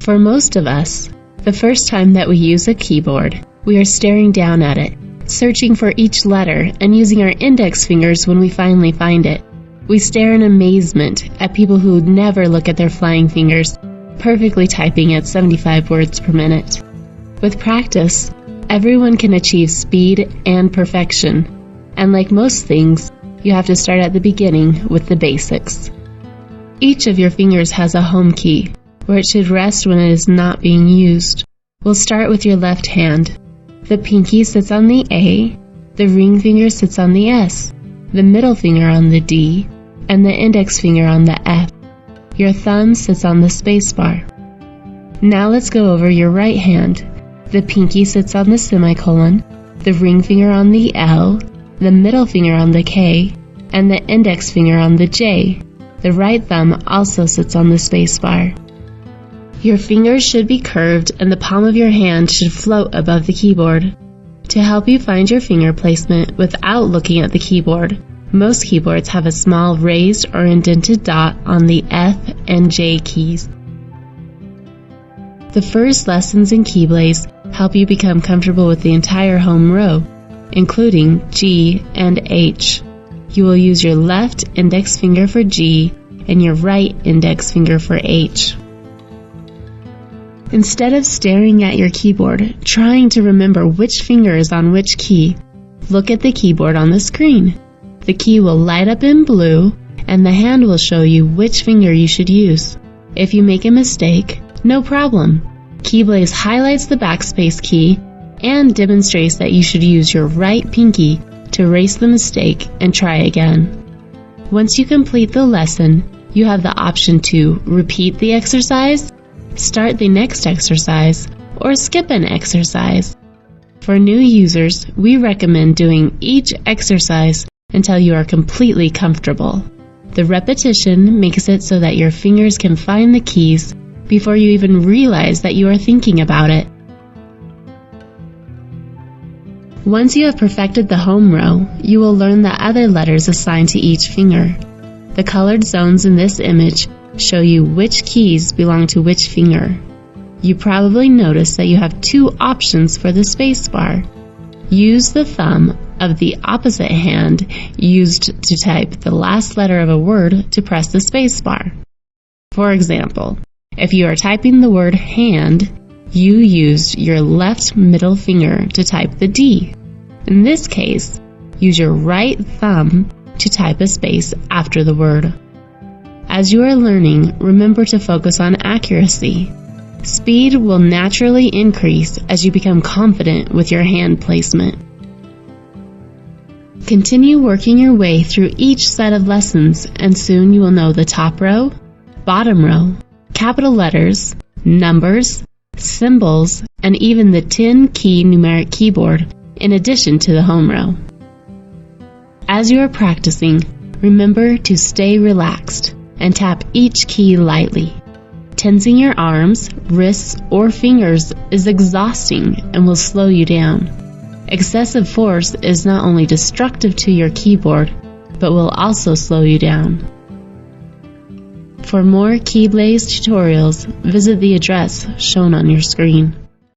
For most of us, the first time that we use a keyboard, we are staring down at it, searching for each letter and using our index fingers when we finally find it. We stare in amazement at people who never look at their flying fingers, perfectly typing at 75 words per minute. With practice, everyone can achieve speed and perfection, and like most things, you have to start at the beginning with the basics. Each of your fingers has a home key, where it should rest when it is not being used. We'll start with your left hand. The pinky sits on the A, the ring finger sits on the S, the middle finger on the D, and the index finger on the F. Your thumb sits on the space bar. Now let's go over your right hand. The pinky sits on the semicolon, the ring finger on the L, the middle finger on the K, and the index finger on the J. The right thumb also sits on the space bar. Your fingers should be curved and the palm of your hand should float above the keyboard. To help you find your finger placement without looking at the keyboard, most keyboards have a small raised or indented dot on the F and J keys. The first lessons in Keyblaze help you become comfortable with the entire home row, including G and H. You will use your left index finger for G and your right index finger for H. Instead of staring at your keyboard, trying to remember which finger is on which key, look at the keyboard on the screen. The key will light up in blue, and the hand will show you which finger you should use. If you make a mistake, no problem. Keyblaze highlights the backspace key and demonstrates that you should use your right pinky to erase the mistake and try again. Once you complete the lesson, you have the option to repeat the exercise, start the next exercise, or skip an exercise. For new users, we recommend doing each exercise until you are completely comfortable. The repetition makes it so that your fingers can find the keys before you even realize that you are thinking about it. Once you have perfected the home row, you will learn the other letters assigned to each finger. The colored zones in this image show you which keys belong to which finger. You probably noticed that you have two options for the space bar. Use the thumb of the opposite hand used to type the last letter of a word to press the space bar. For example, if you are typing the word hand, you used your left middle finger to type the D. In this case, use your right thumb to type a space after the word. As you are learning, remember to focus on accuracy. Speed will naturally increase as you become confident with your hand placement. Continue working your way through each set of lessons, and soon you will know the top row, bottom row, capital letters, numbers, symbols, and even the 10-key numeric keyboard, in addition to the home row. As you are practicing, remember to stay relaxed and tap each key lightly. Tensing your arms, wrists, or fingers is exhausting and will slow you down. Excessive force is not only destructive to your keyboard, but will also slow you down. For more Keyblaze tutorials, visit the address shown on your screen.